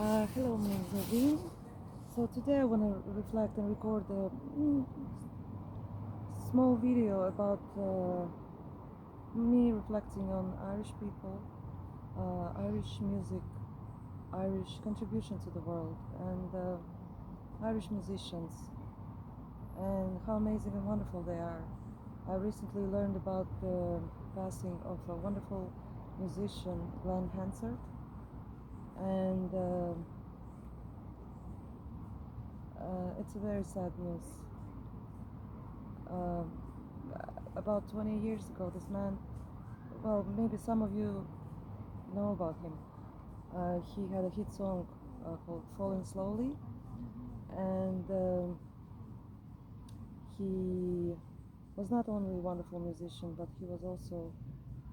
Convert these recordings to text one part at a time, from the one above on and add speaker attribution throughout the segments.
Speaker 1: Hello, my name is Naveen. So today I want to reflect and record a small video about me reflecting on Irish people, Irish music, Irish contribution to the world, and Irish musicians, and how amazing and wonderful they are. I recently learned about the passing of a wonderful musician, Glen Hansard, and it's a very sad news. Uh, about 20 years ago, this man, well, maybe some of you know about him. He had a hit song called Falling Slowly, and he was not only a wonderful musician, but he was also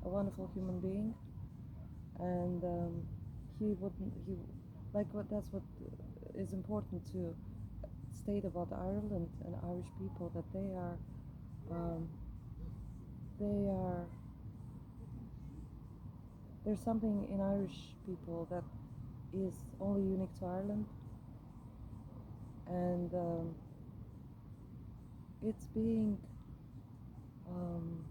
Speaker 1: a wonderful human being. And he like what that's what is important to state about Ireland and Irish people, that um, they are there's something in Irish people that is only unique to Ireland, and it's being um,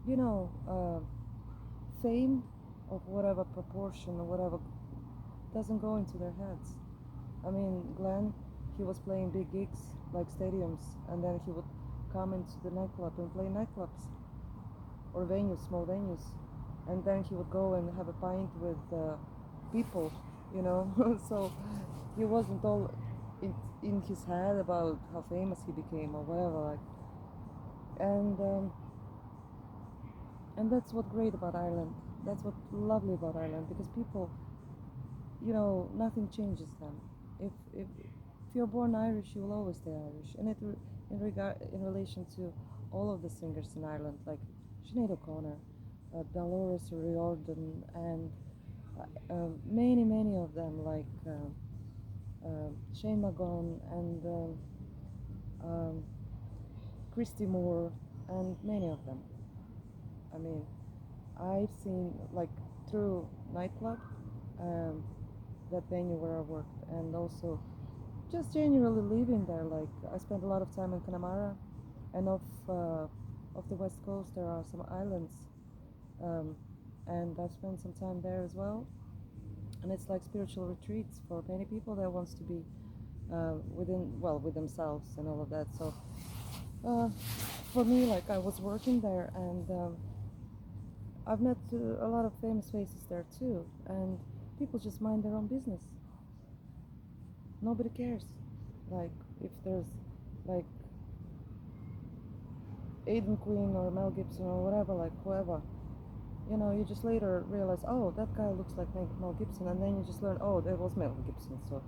Speaker 1: you know fame of whatever proportion or whatever doesn't go into their heads. I mean, Glenn, he was playing big gigs like stadiums, and then he would come into the nightclub and play nightclubs or venues, small venues, and then he would go and have a pint with people, you know. So he wasn't all in his head about how famous he became or whatever, like, and and that's what's great about Ireland. That's what's lovely about Ireland, because people, nothing changes them. If you're born Irish, you will always stay Irish. And in relation to all of the singers in Ireland, like Sinead O'Connor, Dolores O'Riordan, and many of them, like Shane McGowan and um, Christy Moore, and many of them. I mean, I've seen, like, through nightclub, um, that venue where I worked, and also just generally living there. Like, I spent a lot of time in Connemara, and off the west coast there are some islands, um, and I've spent some time there as well. And it's like spiritual retreats for many people that wants to be with themselves and all of that. So uh, for me, like, I was working there, and I've met a lot of famous faces there too, and people just mind their own business. Nobody cares. Like, if there's, like, Aiden Queen or Mel Gibson or whatever, like, whoever, you just later realize, oh, that guy looks like Mel Gibson, and then you just learn, oh, that was Mel Gibson. So,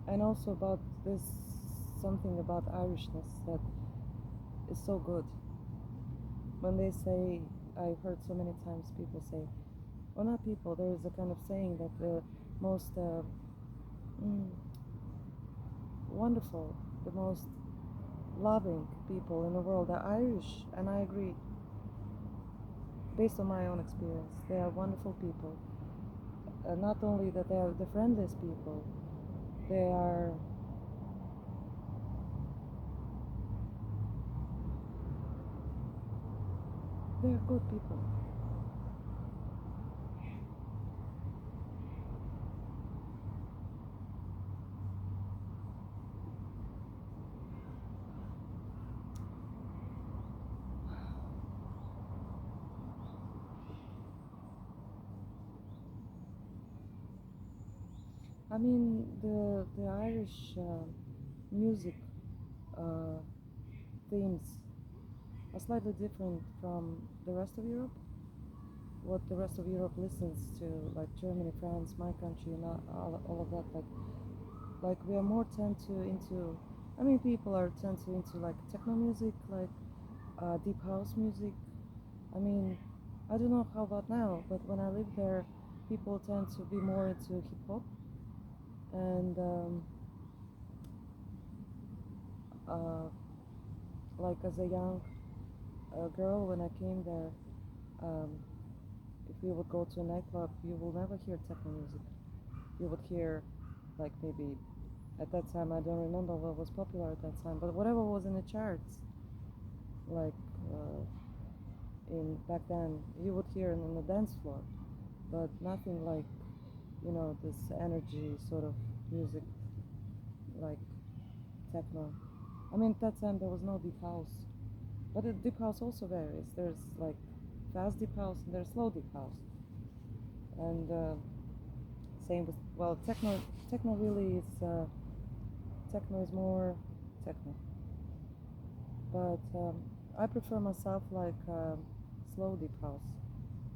Speaker 1: and also about this, something about Irishness that is so good. When they say, I've heard so many times people say, well, not people, there is a kind of saying that the most wonderful, the most loving people in the world are Irish, and I agree. Based on my own experience, they are wonderful people. Not only that they are the friendliest people, they are good people. I mean, the Irish music uh, themes are slightly different from the rest of Europe. What the rest of Europe listens to, like Germany, France, my country, and all of that. Like we are more tend to into. I mean, people are tend to into, like, techno music, like deep house music. I mean, I don't know how about now, but when I lived there, people tend to be more into hip hop, and like, as a young a girl when I came there. Um, if you would go to a nightclub, you will never hear techno music. You would hear, like maybe at that time, I don't remember what was popular at that time, but whatever was in the charts, like uh, in back then, you would hear it on the dance floor, but nothing like this energy sort of music like techno. I mean, at that time there was no deep house, but the deep house also varies. There's like fast deep house and there's slow deep house, and same with techno. Techno really is techno is more techno, but I prefer myself like slow deep house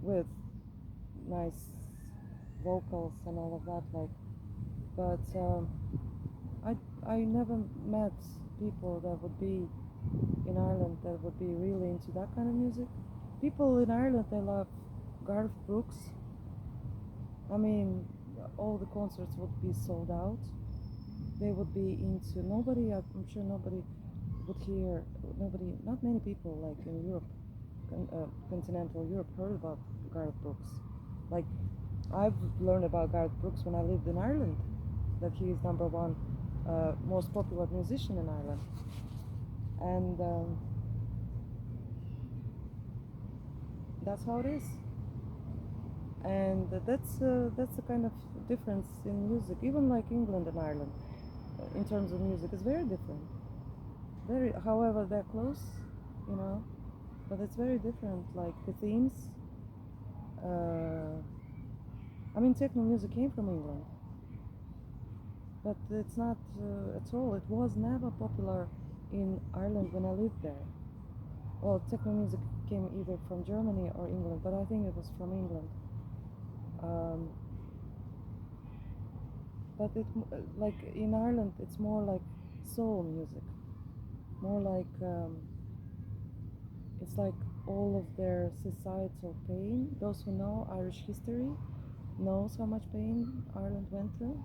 Speaker 1: with nice vocals and all of that. Like, but I never met people that would be in Ireland that would be really into that kind of music. People in Ireland, they love Garth Brooks. I mean, all the concerts would be sold out. They would be into nobody. I'm sure nobody would hear. Nobody, not many people like in Europe, continental Europe, heard about Garth Brooks. Like, I've learned about Garth Brooks when I lived in Ireland, that he is number one most popular musician in Ireland, and that's how it is. And that's the kind of difference in music. Even like England and Ireland, in terms of music, is very different. Very, however, they're close, you know, but it's very different. Like the themes. Uh, I mean, techno music came from England, but it's not at all. It was never popular in Ireland when I lived there. Well, techno music came either from Germany or England, but I think it was from England. Um, but like in Ireland, it's more like soul music, more like it's like all of their societal pain. Those who know Irish history knows how much pain Ireland went through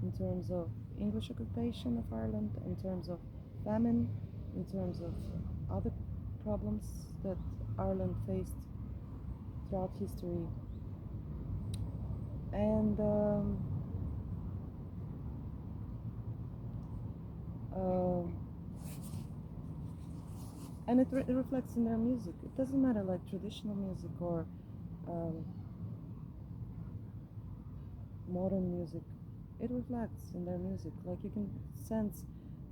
Speaker 1: in terms of English occupation of Ireland, in terms of famine, in terms of other problems that Ireland faced throughout history. And um, and it reflects in their music. It doesn't matter like traditional music or um, modern music. It reflects in their music. Like you can sense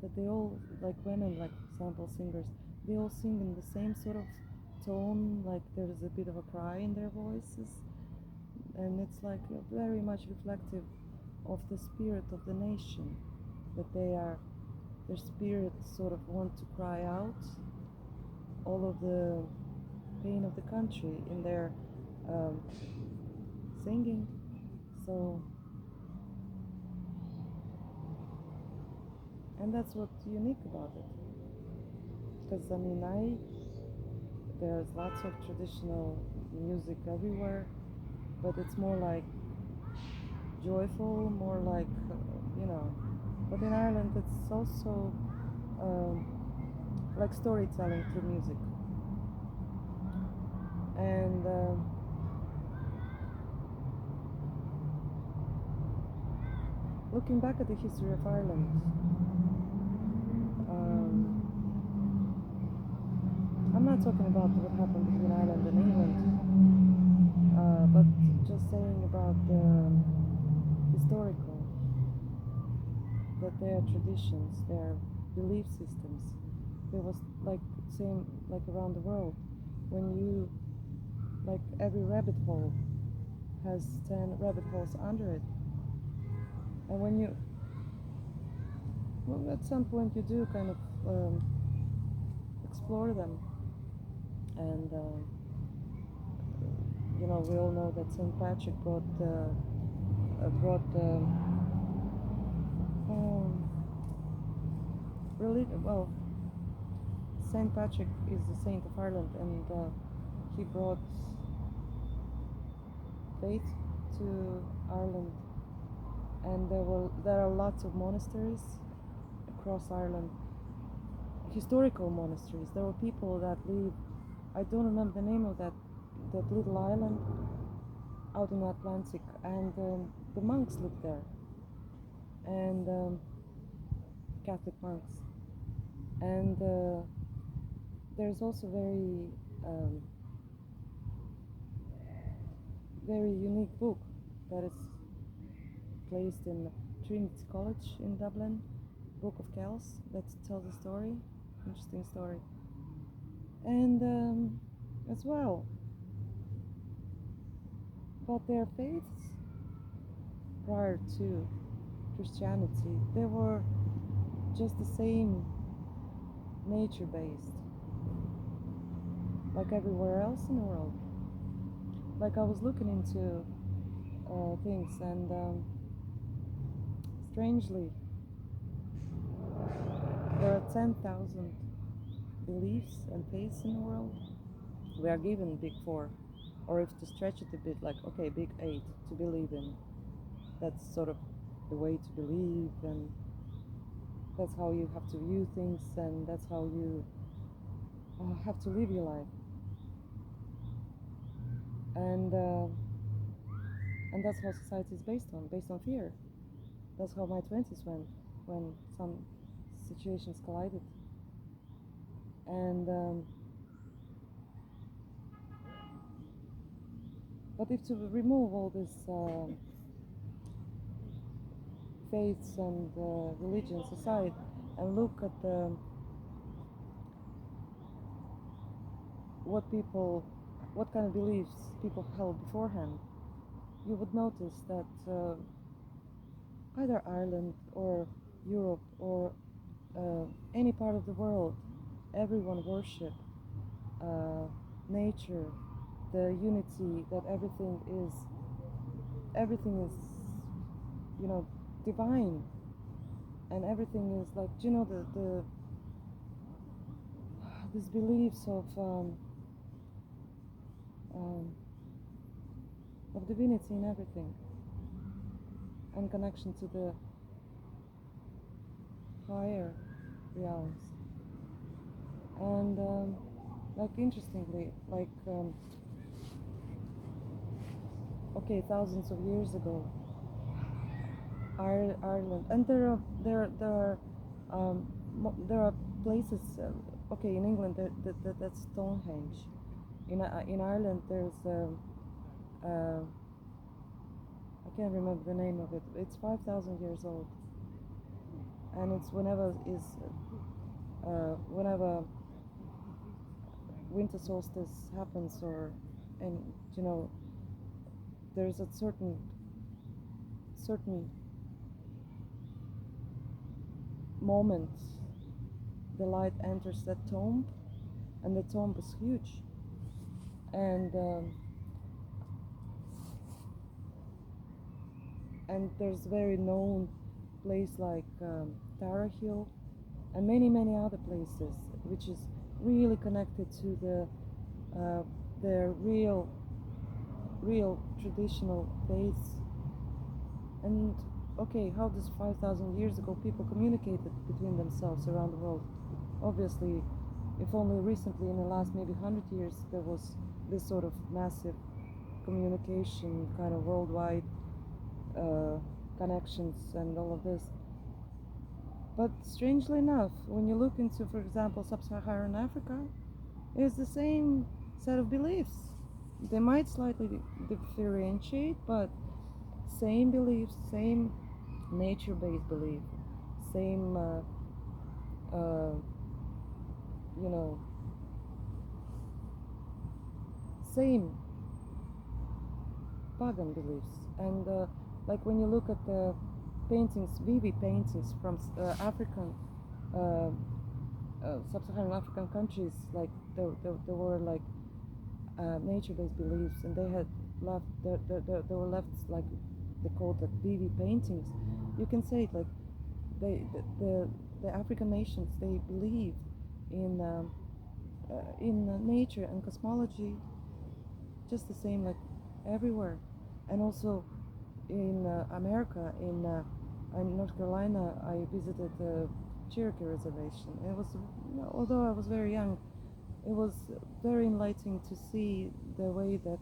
Speaker 1: that they all, like women, like example singers, they all sing in the same sort of tone. Like there's a bit of a cry in their voices, and it's like very much reflective of the spirit of the nation. That their spirit sort of want to cry out all of the pain of the country in their um, singing. So, and that's what's unique about it. Because I mean, there's lots of traditional music everywhere, but it's more like joyful, more like you know. But in Ireland, it's also um, like storytelling through music. And looking back at the history of Ireland, I'm not talking about what happened between Ireland and England, but just saying about the historical, that their traditions, their belief systems, there was like same like around the world. When you like every rabbit hole has 10 rabbit holes under it, and when you at some point you do kind of explore them, and we all know that St. Patrick brought well, St. Patrick is the saint of Ireland, and he brought faith to Ireland, and there are lots of monasteries across Ireland. historical monasteries. There were people that lived, I don't remember the name of that little island out in the Atlantic, and the monks lived there, and Catholic monks. And there's also very unique book that is placed in Trinity College in Dublin, Book of Kells, that tells a story, interesting story. And as well, but their faiths prior to Christianity, they were just the same, nature-based, like everywhere else in the world. Like I was looking into things, and strangely, there are 10,000 beliefs and faiths in the world. We are given big 4, or if to stretch it a bit, like, okay, big 8 to believe in. That's sort of the way to believe, and that's how you have to view things, and that's how you have to live your life. And that's how society is based on fear. That's how my 20s went, when some situations collided. And but if to remove all this faiths and religions aside, and look at what kind of beliefs people held beforehand, you would notice that either Ireland or Europe or any part of the world, everyone worship nature, the unity, that everything is, divine, and everything is like, these beliefs of divinity in everything, and connection to the higher realms. And interestingly, thousands of years ago, Ireland, and there are places. In England, that's Stonehenge. In Ireland, there's I can't remember the name of it. It's 5,000 years old, and it's whenever winter solstice happens, there's a certain moment the light enters that tomb, and the tomb is huge, and there's very known place like Tara Hill, and many other places, which is really connected to their real traditional faiths. And how does 5,000 years ago people communicated between themselves around the world? Obviously, if only recently, in the last maybe 100 years, there was this sort of massive communication, kind of worldwide connections and all of this. But strangely enough, when you look into, for example, sub-Saharan Africa, it's the same set of beliefs. They might slightly differentiate, but same beliefs, same nature-based belief, same same pagan beliefs. And when you look at the paintings, Vivi paintings from African, sub-Saharan African countries, there were nature-based beliefs, and they had left. They were left they called Vivi paintings. You can say it the African nations, they believed in nature and cosmology, just the same everywhere. And also in America, in North Carolina, I visited Cherokee reservation. It was, although I was very young, it was very enlightening to see the way that,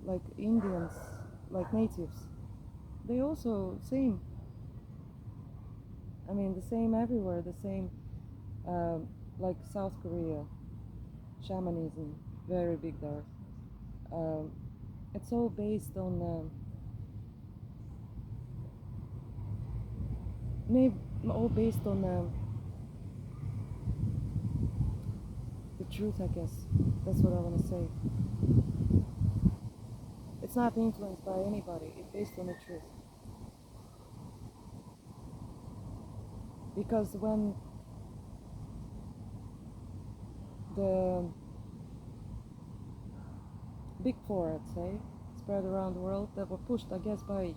Speaker 1: like Indians, like natives, they also same. I mean, the same everywhere, the same, like South Korea, shamanism, very big there. Um, it's all based on, maybe all based on the truth, I guess. That's what I want to say. It's not influenced by anybody. It's based on the truth. Because when the big four, I'd say, spread around the world, that were pushed, I guess, by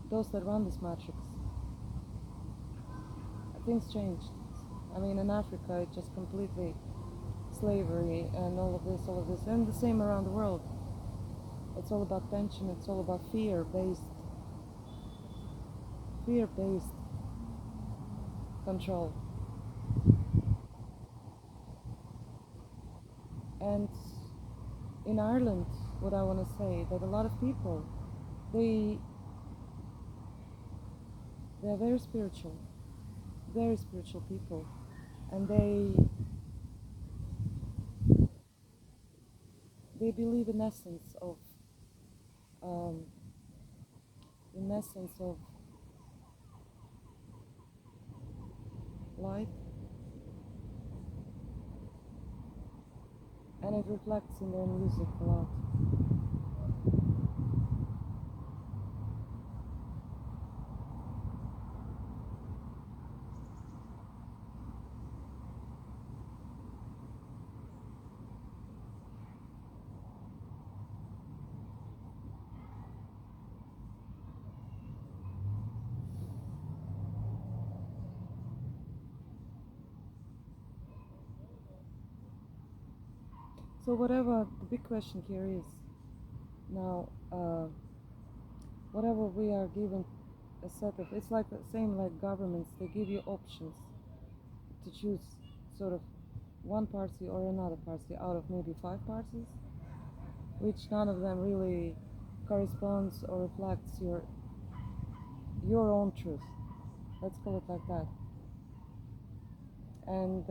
Speaker 1: those that run this matrix, things changed. I mean, in Africa, it just completely slavery and all of this, and the same around the world. It's all about tension. It's all about fear-based control. And in Ireland, what I want to say, that a lot of people, they're very spiritual people, and they believe in essence of life, and it reflects in their music a lot. So whatever the big question here is now, whatever we are given a set of, it's like the same like governments, they give you options to choose sort of one party or another party out of maybe 5 parties, which none of them really corresponds or reflects your own truth. Let's call it like that. And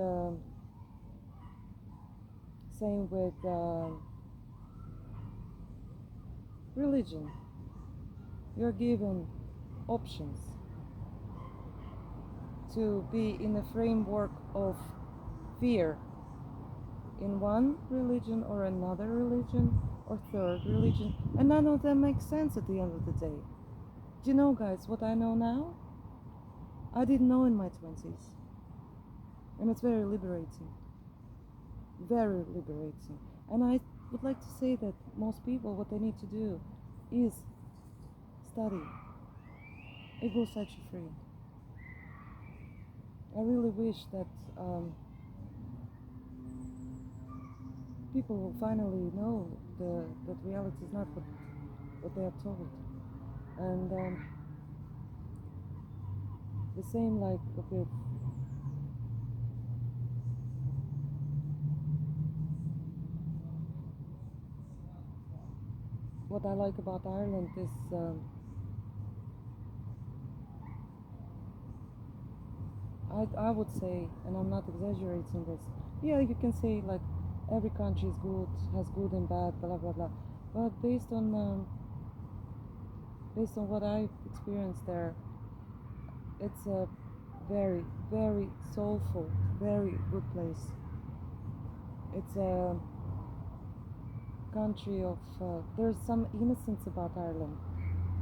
Speaker 1: same with religion. You're given options to be in a framework of fear in one religion or another religion or third religion, and none of them make sense at the end of the day. Do you know, guys, what I know now? I didn't know in my 20s, and it's very liberating. Very liberating. And I would like to say that most people, what they need to do is study. It will set you free. I really wish that people will finally know that reality is not what they are told. And the same like with what I like about Ireland is I would say, and I'm not exaggerating this, yeah, you can say like every country is good, has good and bad, blah blah blah, but based on what I've experienced there, it's a very, very soulful, very good place. It's a country of there's some innocence about Ireland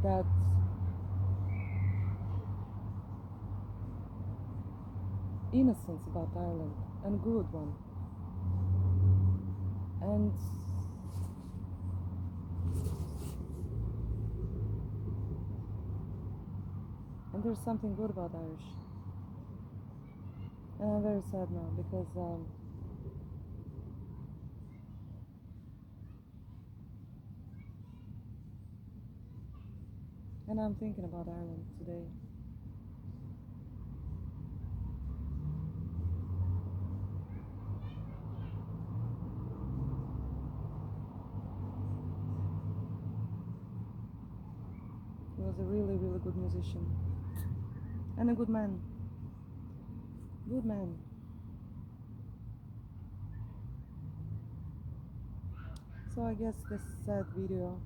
Speaker 1: that and good one. And there's something good about Irish. And I'm very sad now because and I'm thinking about Ireland today. was a really, really good musician and a good man. Good man. So I guess this is a sad video.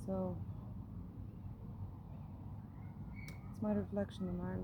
Speaker 1: So it's my reflection on Ireland.